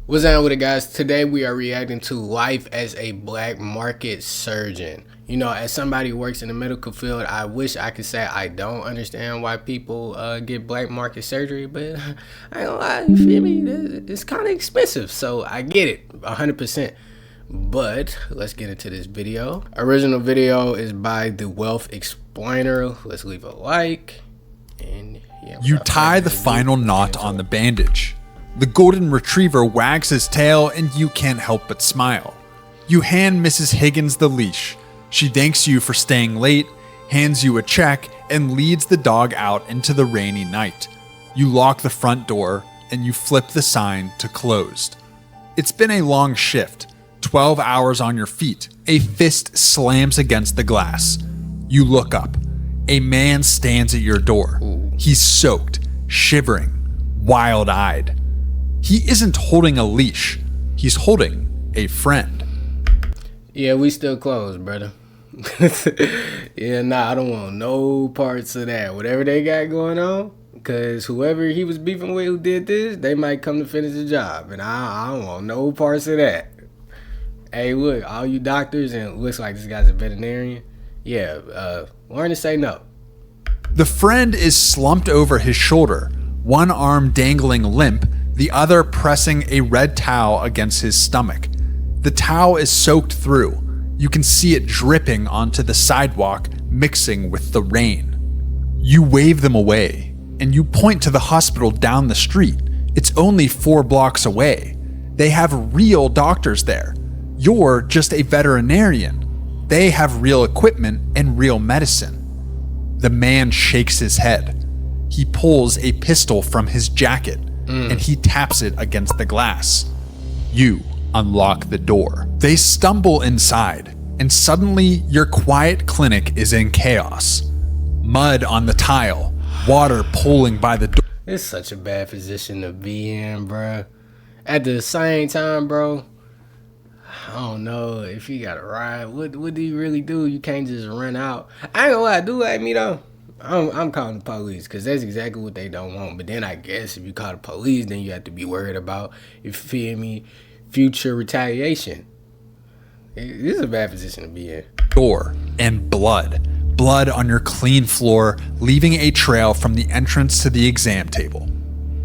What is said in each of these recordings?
What's up with it, guys? Today we are reacting to life as a black market surgeon. You know, as somebody who works in the medical field, I wish I could say I don't understand why people get black market surgery, but I ain't gonna lie, you feel me? It's kind of expensive, so I get it, 100%. But let's get into this video. Original video is by The Wealth Explainer. Let's leave a like. And yeah, you tie the final knot on the bandage. The golden retriever wags his tail and you can't help but smile. You hand Mrs. Higgins the leash. She thanks you for staying late, hands you a check, and leads the dog out into the rainy night. You lock the front door and you flip the sign to closed. It's been a long shift, 12 hours on your feet. A fist slams against the glass. You look up. A man stands at your door. He's soaked, shivering, wild-eyed. He isn't holding a leash. He's holding a friend. Yeah, we still closed, brother. Yeah, nah, I don't want no parts of that. Whatever they got going on, because whoever he was beefing with who did this, they might come to finish the job. And I don't want no parts of that. Hey, look, all you doctors, and it looks like this guy's a veterinarian. Yeah, learn to say no. The friend is slumped over his shoulder, one arm dangling limp, the other pressing a red towel against his stomach. The towel is soaked through. You can see it dripping onto the sidewalk, mixing with the rain. You wave them away, and you point to the hospital down the street. It's only 4 blocks away. They have real doctors there. You're just a veterinarian. They have real equipment and real medicine. The man shakes his head. He pulls a pistol from his jacket and he taps it against the glass. You unlock the door. They stumble inside, and suddenly your quiet clinic is in chaos. Mud on the tile, water pooling by the door. It's such a bad position to be in, bro. At the same time, bro, I don't know if you gotta ride. What do you really do? You can't just run out. I ain't gonna lie, do like me though. I'm calling the police because that's exactly what they don't want. But then I guess if you call the police, then you have to be worried about, you feel me, future retaliation. This is a bad position to be in. Door and blood. Blood on your clean floor, leaving a trail from the entrance to the exam table.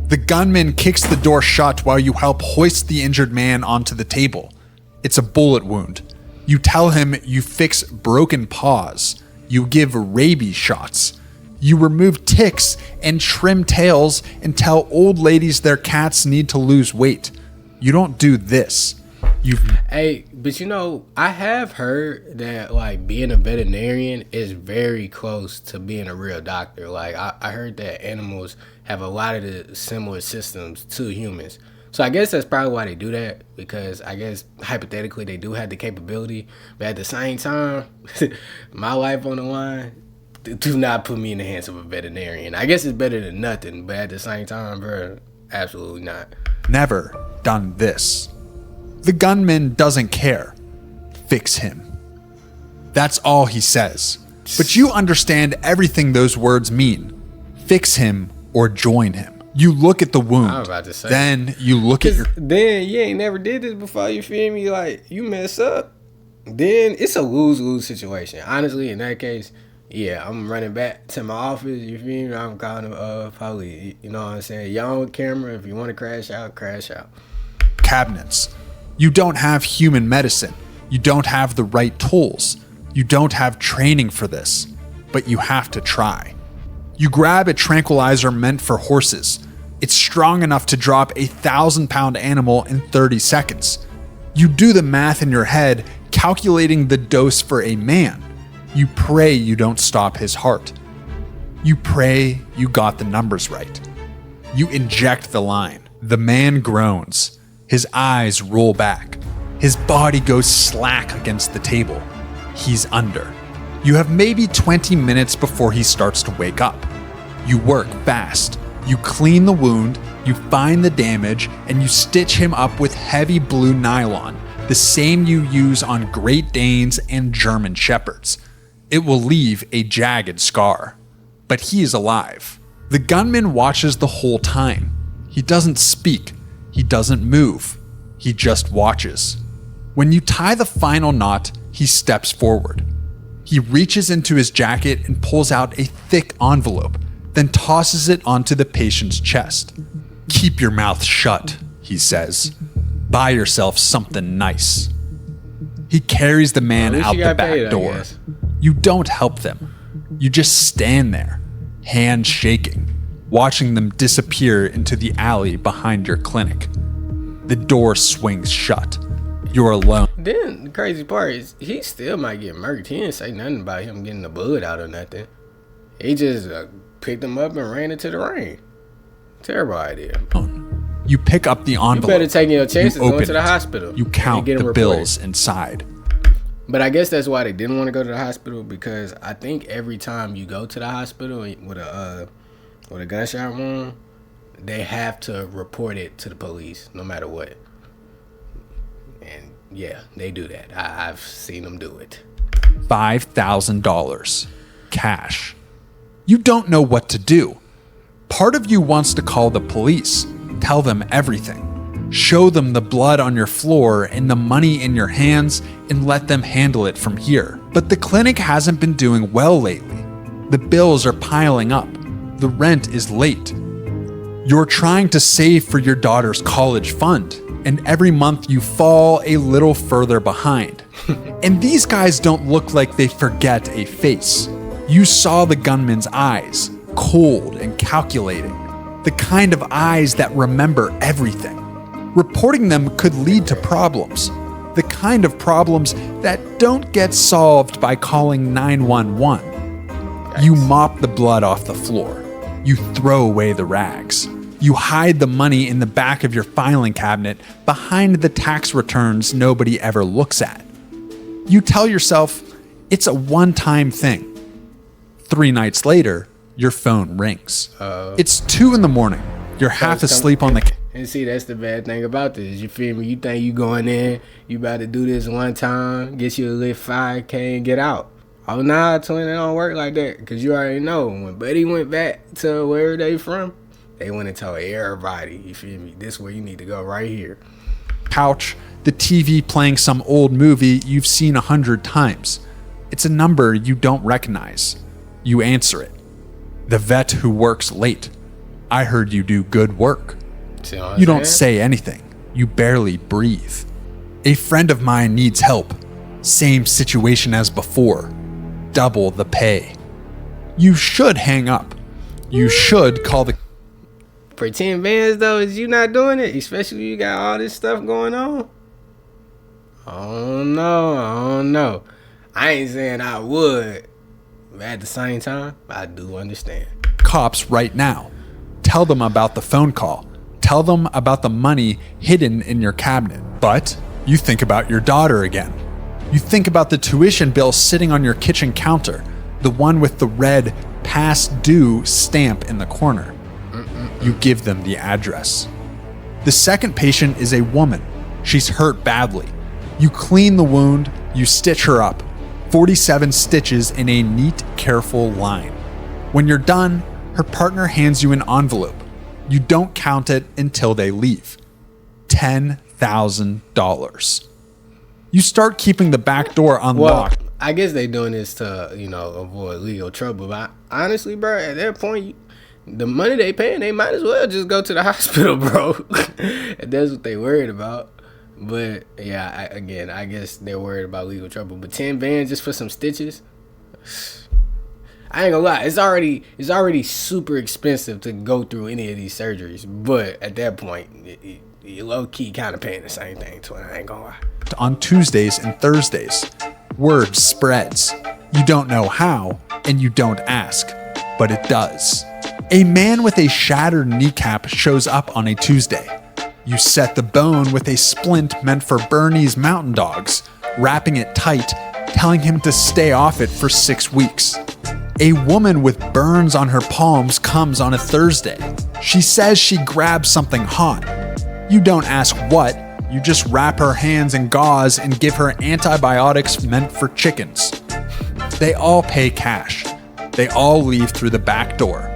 The gunman kicks the door shut while you help hoist the injured man onto the table. It's a bullet wound. You tell him you fix broken paws. You give rabies shots. You remove ticks and trim tails and tell old ladies their cats need to lose weight. You don't do this. Hey, but you know, I have heard that like being a veterinarian is very close to being a real doctor. Like I heard that animals have a lot of the similar systems to humans. So I guess that's probably why they do that, because I guess hypothetically they do have the capability, but at the same time, my life on the line, do not put me in the hands of a veterinarian. I guess it's better than nothing, but at the same time, bro, absolutely not. Never done this. The gunman doesn't care. Fix him. That's all he says. But you understand everything those words mean. Fix him or join him. You look at the wound. I was about to say. Then you look at your... Then you ain't never did this before, you feel me? Like, you mess up, then it's a lose-lose situation. Honestly, in that case, yeah, I'm running back to my office, you feel me? I'm calling the police, you know what I'm saying? Y'all on camera, if you want to crash out, crash out. Cabinets. You don't have human medicine. You don't have the right tools. You don't have training for this, but you have to try. You grab a tranquilizer meant for horses. It's strong enough to drop a 1,000-pound animal in 30 seconds. You do the math in your head, calculating the dose for a man. You pray you don't stop his heart. You pray you got the numbers right. You inject the line. The man groans. His eyes roll back. His body goes slack against the table. He's under. You have maybe 20 minutes before he starts to wake up. You work fast. You clean the wound, you find the damage, and you stitch him up with heavy blue nylon, the same you use on Great Danes and German Shepherds. It will leave a jagged scar. But he is alive. The gunman watches the whole time. He doesn't speak. He doesn't move. He just watches. When you tie the final knot, he steps forward. He reaches into his jacket and pulls out a thick envelope, then tosses it onto the patient's chest. "Keep your mouth shut," he says. "Buy yourself something nice." He carries the man out the back door. You don't help them. You just stand there, hands shaking, watching them disappear into the alley behind your clinic. The door swings shut. You're alone. Then the crazy part is he still might get murked. He didn't say nothing about him getting the blood out or nothing. He just picked him up and ran into the rain. Terrible idea. You pick up the envelope. You better take your chances going to the it. hospital. You count the bills inside. But I guess that's why they didn't want to go to the hospital, because I think every time you go to the hospital with a gunshot wound, they have to report it to the police no matter what. And yeah, they do that. I've seen them do it. $5,000 cash. You don't know what to do. Part of you wants to call the police, tell them everything. Show them the blood on your floor and the money in your hands and let them handle it from here. But the clinic hasn't been doing well lately. The bills are piling up. The rent is late. You're trying to save for your daughter's college fund, and every month you fall a little further behind. And these guys don't look like they forget a face. You saw the gunman's eyes, cold and calculating. The kind of eyes that remember everything. Reporting them could lead to problems. The kind of problems that don't get solved by calling 911. You mop the blood off the floor. You throw away the rags. You hide the money in the back of your filing cabinet behind the tax returns nobody ever looks at. You tell yourself it's a one-time thing. 3 nights later, your phone rings. It's 2 a.m. You're half asleep on the And see, that's the bad thing about this. You feel me? You think you going in, you about to do this one time, get you a lit 5K and get out. Oh, nah, twin, it don't work like that. Because you already know, when Buddy went back to where they from, they went and told everybody, you feel me? This is where you need to go right here. Couch, the TV playing some old movie you've seen 100 times. It's a number you don't recognize. You answer it. The vet who works late. I heard you do good work. You don't say anything. You barely breathe. A friend of mine needs help. Same situation as before. Double the pay. You should hang up. You should call the... For 10 bands, though, is you not doing it? Especially when you got all this stuff going on? I don't know. I ain't saying I would. But at the same time, I do understand. Cops right now. Tell them about the phone call. Tell them about the money hidden in your cabinet. But you think about your daughter again. You think about the tuition bill sitting on your kitchen counter, the one with the red past due stamp in the corner. You give them the address. The second patient is a woman. She's hurt badly. You clean the wound, you stitch her up. 47 stitches in a neat, careful line. When you're done, her partner hands you an envelope. You don't count it until they leave. $10,000. You start keeping the back door unlocked. Well, I guess they doing this to, avoid legal trouble. But honestly, bro, at that point, the money they paying, they might as well just go to the hospital, bro. If that's what they worried about. But yeah, I guess they're worried about legal trouble. But 10 bands just for some stitches. I ain't gonna lie, it's already super expensive to go through any of these surgeries. But at that point, you low key kind of paying the same thing. To it. I ain't gonna lie. On Tuesdays and Thursdays, word spreads. You don't know how, and you don't ask, but it does. A man with a shattered kneecap shows up on a Tuesday. You set the bone with a splint meant for Bernese mountain dogs, wrapping it tight, telling him to stay off it for 6 weeks. A woman with burns on her palms comes on a Thursday. She says she grabbed something hot. You don't ask what, you just wrap her hands in gauze and give her antibiotics meant for chickens. They all pay cash. They all leave through the back door.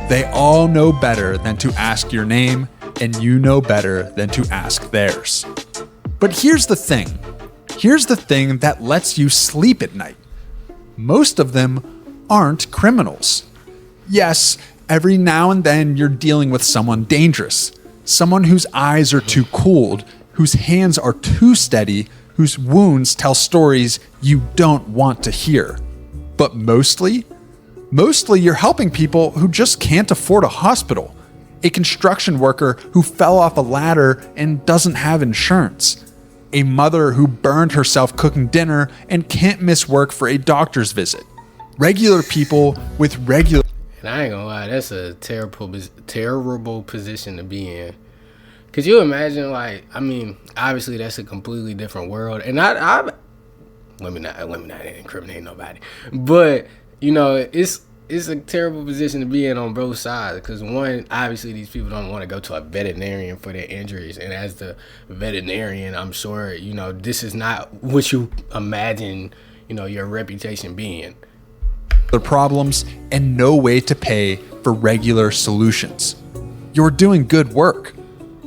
They all know better than to ask your name, and you know better than to ask theirs. But here's the thing. Here's the thing that lets you sleep at night. Most of them aren't criminals. Yes, every now and then you're dealing with someone dangerous, someone whose eyes are too cooled, whose hands are too steady, whose wounds tell stories you don't want to hear. But mostly you're helping people who just can't afford a hospital, a construction worker who fell off a ladder and doesn't have insurance, a mother who burned herself cooking dinner and can't miss work for a doctor's visit. Regular people with regular... And I ain't gonna lie, that's a terrible position to be in. Could you imagine, like, I mean, obviously that's a completely different world. And let me not incriminate nobody. But, you know, it's a terrible position to be in on both sides. Because one, obviously these people don't want to go to a veterinarian for their injuries. And as the veterinarian, I'm sure, you know, this is not what you imagine, you know, your reputation being. Problems and no way to pay for regular solutions. You're doing good work.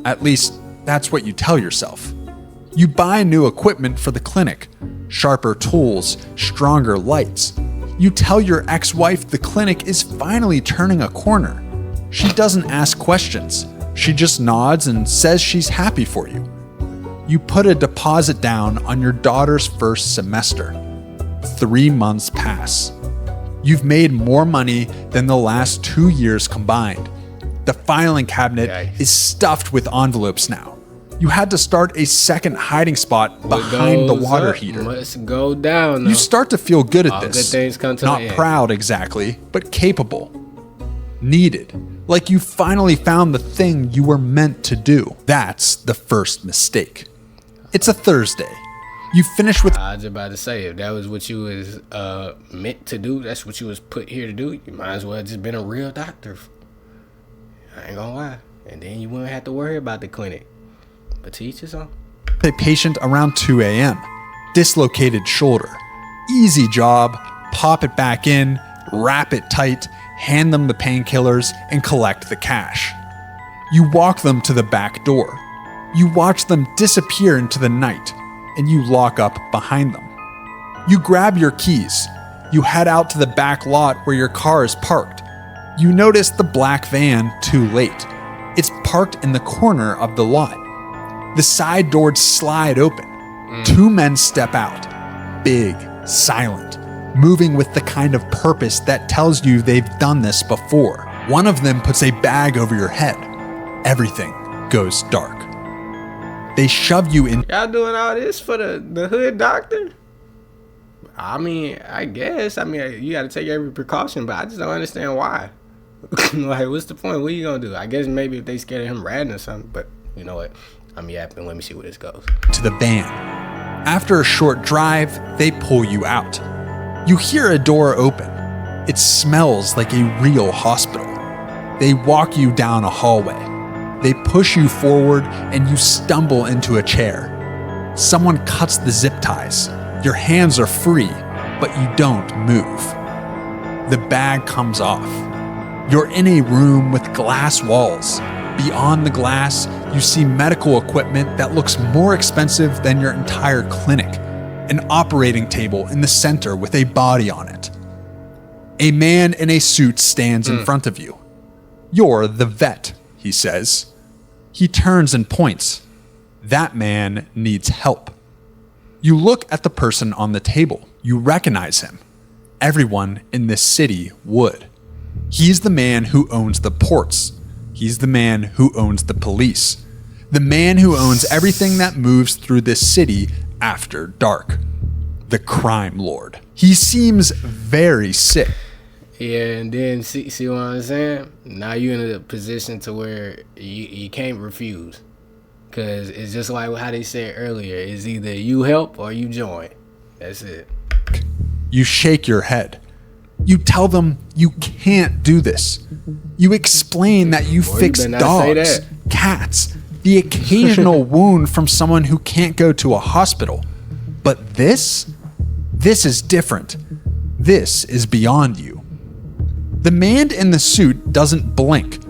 At least, that's what you tell yourself. You buy new equipment for the clinic, sharper tools, stronger lights. You tell your ex-wife the clinic is finally turning a corner. She doesn't ask questions. She just nods and says she's happy for you. You put a deposit down on your daughter's first semester. 3 months pass. You've made more money than the last 2 years combined. The filing cabinet is stuffed with envelopes now. You had to start a second hiding spot behind the water heater. Must go down. Though. You start to feel good at All this. Good things come to Not the end. proud exactly, but capable. Needed. Like you finally found the thing you were meant to do. That's the first mistake. It's a Thursday. You finish with... I was about to say, if that was what you was meant to do, that's what you was put here to do, you might as well have just been a real doctor. I ain't gonna lie. And then you wouldn't have to worry about the clinic. But to each his own. A patient around 2 a.m. Dislocated shoulder. Easy job. Pop it back in, wrap it tight, hand them the painkillers, and collect the cash. You walk them to the back door. You watch them disappear into the night, and you lock up behind them. You grab your keys. You head out to the back lot where your car is parked. You notice the black van too late. It's parked in the corner of the lot. The side doors slide open. 2 men step out. Big, silent, moving with the kind of purpose that tells you they've done this before. One of them puts a bag over your head. Everything goes dark. They shove you in. Y'all doing all this for the hood doctor? I mean, I guess. I mean, you got to take every precaution, but I just don't understand why. Like, what's the point? What are you going to do? I guess maybe if they scared of him ratting or something, but you know what? I'm yapping. Let me see where this goes. To the van. After a short drive, they pull you out. You hear a door open. It smells like a real hospital. They walk you down a hallway. They push you forward and you stumble into a chair. Someone cuts the zip ties. Your hands are free, but you don't move. The bag comes off. You're in a room with glass walls. Beyond the glass, you see medical equipment that looks more expensive than your entire clinic. An operating table in the center with a body on it. A man in a suit stands in front of you. You're the vet, he says. He turns and points. That man needs help. You look at the person on the table. You recognize him. Everyone in this city would. He's the man who owns the ports. He's the man who owns the police. The man who owns everything that moves through this city after dark. The crime lord. He seems very sick. Yeah, and then see what I'm saying? Now you're in a position to where you can't refuse. Because it's just like how they said earlier. It's either you help or you join. That's it. You shake your head. You tell them you can't do this. You explain that you fix dogs, cats, the occasional wound from someone who can't go to a hospital. But this is different. This is beyond you. The man in the suit doesn't blink.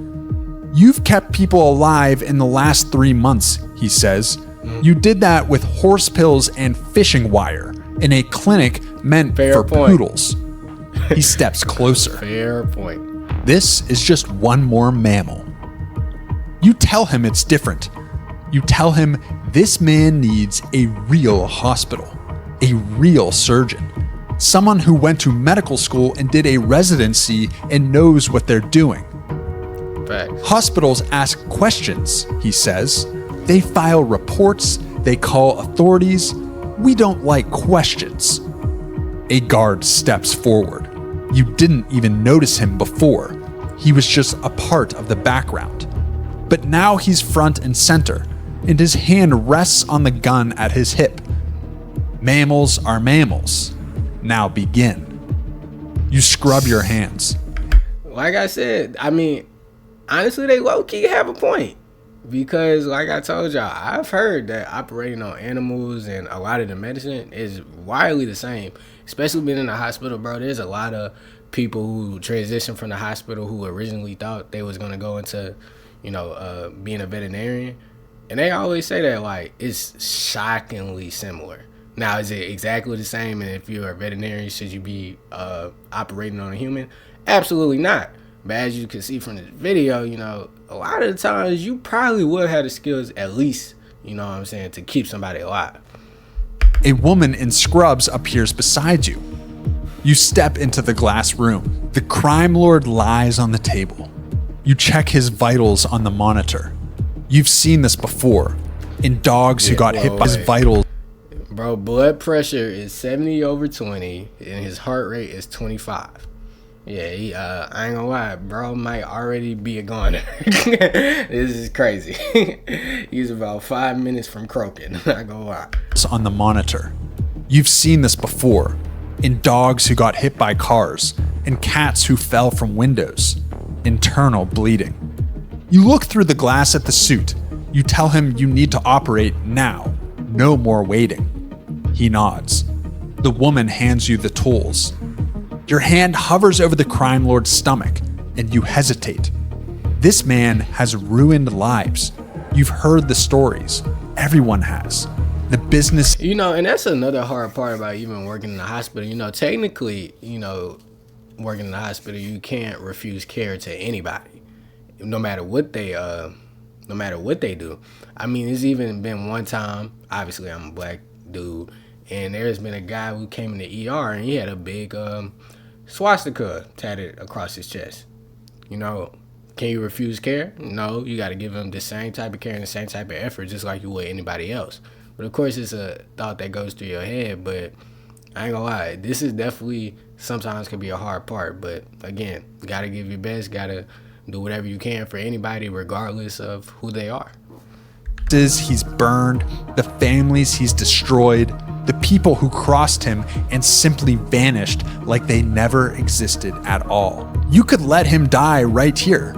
You've kept people alive in the last 3 months, he says. You did that with horse pills and fishing wire in a clinic meant Fair for point. poodles. He steps closer. Fair point. This is just one more mammal. You tell him it's different. You tell him this man needs a real hospital, a real surgeon, someone who went to medical school and did a residency and knows what they're doing. Facts. Hospitals ask questions, he says. They file reports, they call authorities. We don't like questions. A guard steps forward. You didn't even notice him before. He was just a part of the background. But now he's front and center, and his hand rests on the gun at his hip. Mammals are mammals. Now begin. You scrub your hands. Like I said, I mean, honestly, they low-key have a point. Because, like I told y'all, I've heard that operating on animals and a lot of the medicine is widely the same. Especially being in the hospital, bro. There's a lot of people who transition from the hospital who originally thought they was going to go into, being a veterinarian. And they always say that, like, it's shockingly similar. Now, is it exactly the same? And if you're a veterinarian, should you be operating on a human? Absolutely not. But as you can see from this video, a lot of the times you probably would have the skills at least, to keep somebody alive. A woman in scrubs appears beside you. You step into the glass room. The crime lord lies on the table. You check his vitals on the monitor. You've seen this before. In dogs who got hit by his vitals. Bro, blood pressure is 70/20 and his heart rate is 25. Yeah, I ain't gonna lie, bro might already be a goner. This is crazy. He's about 5 minutes from croaking, not gonna lie. On the monitor. You've seen this before. In dogs who got hit by cars. In cats who fell from windows. Internal bleeding. You look through the glass at the suit. You tell him you need to operate now. No more waiting. He nods. The woman hands you the tools. Your hand hovers over the crime lord's stomach, and you hesitate. This man has ruined lives. You've heard the stories. Everyone has. The business. And that's another hard part about even working in the hospital. Technically, working in the hospital, you can't refuse care to anybody, no matter what they do. I mean, there's even been one time, obviously I'm a black dude, and there's been a guy who came in the ER and he had a big swastika tatted across his chest. Can you refuse care? No, you got to give him the same type of care and the same type of effort, just like you would anybody else. But of course, it's a thought that goes through your head. But I ain't gonna lie, this is definitely sometimes can be a hard part. But again, you got to give your best, got to do whatever you can for anybody, regardless of who they are. He's burned, the families he's destroyed, the people who crossed him and simply vanished like they never existed at all. You could let him die right here.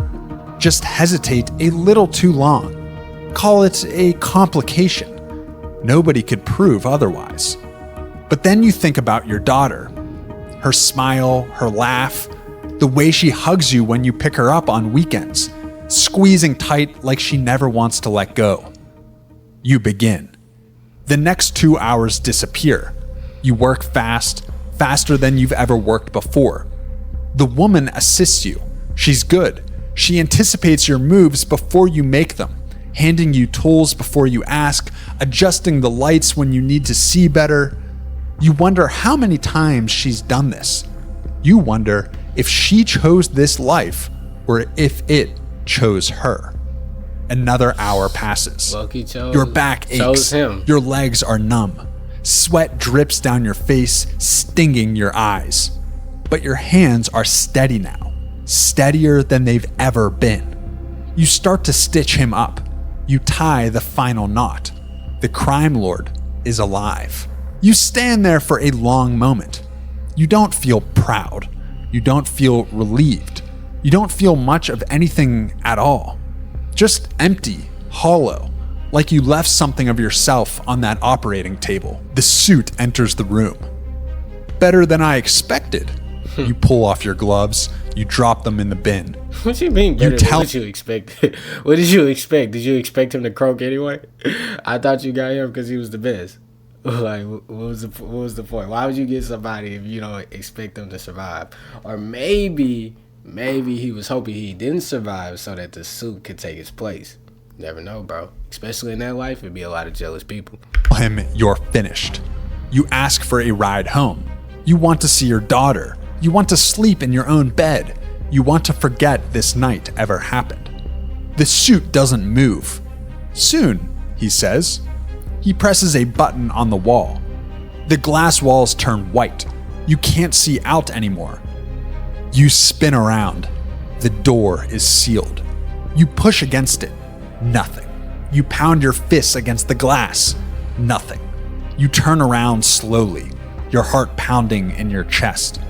Just hesitate a little too long. Call it a complication. Nobody could prove otherwise. But then you think about your daughter. Her smile, her laugh, the way she hugs you when you pick her up on weekends, squeezing tight like she never wants to let go. You begin. The next 2 hours disappear. You work fast, faster than you've ever worked before. The woman assists you. She's good. She anticipates your moves before you make them, handing you tools before you ask, adjusting the lights when you need to see better. You wonder how many times she's done this. You wonder if she chose this life or if it chose her. Another hour passes. Your back aches. Your legs are numb. Sweat drips down your face, stinging your eyes. But your hands are steady now, steadier than they've ever been. You start to stitch him up. You tie the final knot. The crime lord is alive. You stand there for a long moment. You don't feel proud. You don't feel relieved. You don't feel much of anything at all. Just empty, hollow, like you left something of yourself on that operating table. The suit enters the room. Better than I expected. You pull off your gloves. You drop them in the bin. What you mean better than what you expected? What did you expect? Did you expect him to croak anyway? I thought you got him because he was the best. Like, what was the point? Why would you get somebody if you don't expect them to survive? Or maybe he was hoping he didn't survive so that the suit could take his place. Never know, bro. Especially in that life, it'd be a lot of jealous people. Tell him you're finished. You ask for a ride home. You want to see your daughter. You want to sleep in your own bed. You want to forget this night ever happened. The suit doesn't move. Soon, he says. He presses a button on the wall. The glass walls turn white. You can't see out anymore. You spin around. The door is sealed. You push against it. Nothing. You pound your fists against the glass. Nothing. You turn around slowly, your heart pounding in your chest.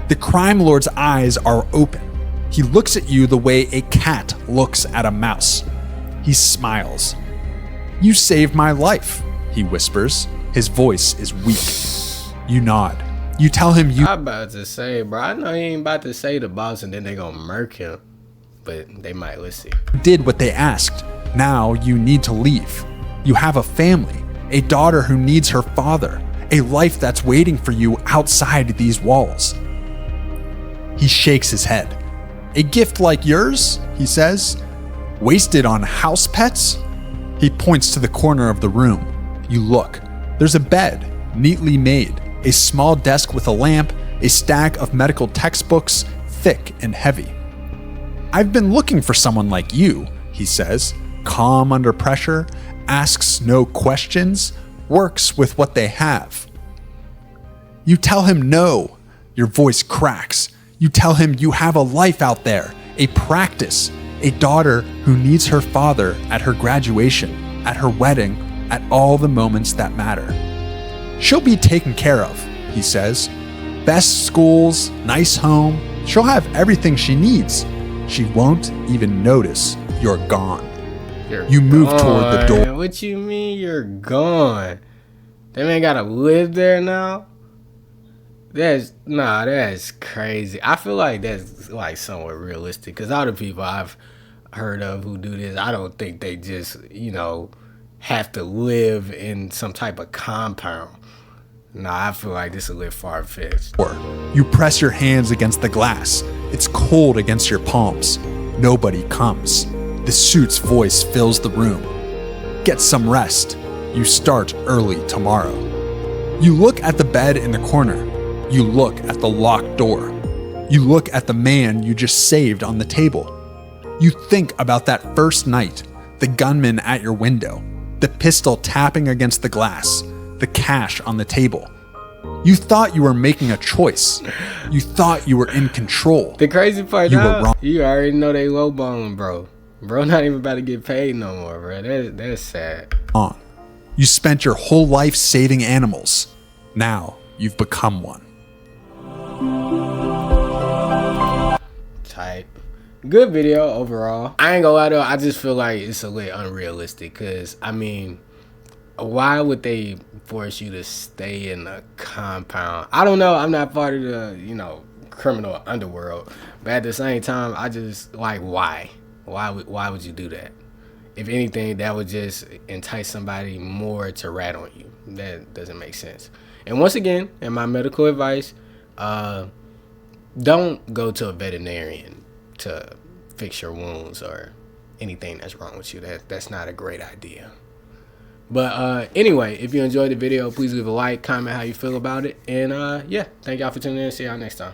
The crime lord's eyes are open. He looks at you the way a cat looks at a mouse. He smiles. You saved my life, he whispers. His voice is weak. You nod. You tell him you... I'm about to say, bro, I know he ain't about to say the boss and then they gonna murk him. But they might listen. Did what they asked. Now you need to leave. You have a family, a daughter who needs her father, a life that's waiting for you outside these walls. He shakes his head. A gift like yours, he says, wasted on house pets? He points to the corner of the room. You look. There's a bed, neatly made, a small desk with a lamp, a stack of medical textbooks, thick and heavy. I've been looking for someone like you, he says, calm under pressure, asks no questions, works with what they have. You tell him no. Your voice cracks. You tell him you have a life out there, a practice, a daughter who needs her father at her graduation, at her wedding, at all the moments that matter. She'll be taken care of, he says. Best schools, nice home. She'll have everything she needs. She won't even notice you're gone. You move toward the door. What you mean you're gone? They ain't gotta live there now? That's crazy. I feel like that's like somewhat realistic because all the people I've heard of who do this, I don't think they just, have to live in some type of compound. Nah, I feel like this is a little far-fetched. You press your hands against the glass. It's cold against your palms. Nobody comes. The suit's voice fills the room. Get some rest. You start early tomorrow. You look at the bed in the corner. You look at the locked door. You look at the man you just saved on the table. You think about that first night, the gunman at your window, the pistol tapping against the glass, the cash on the table. You thought you were making a choice. You thought you were in control. The crazy part, you were wrong. You already know they lowballing, bro. Bro, not even about to get paid no more, bro. That's sad. You spent your whole life saving animals. Now you've become one. Tight. Good video overall. I ain't gonna lie though, I just feel like it's a little unrealistic because, why would they force you to stay in a compound? I don't know. I'm not part of the, criminal underworld. But at the same time, I just, why? Why would you do that? If anything, that would just entice somebody more to rat on you. That doesn't make sense. And once again, in my medical advice, don't go to a veterinarian to fix your wounds or anything that's wrong with you. That's not a great idea. But anyway, if you enjoyed the video, please leave a like, comment how you feel about it. And yeah, thank y'all for tuning in. See y'all next time.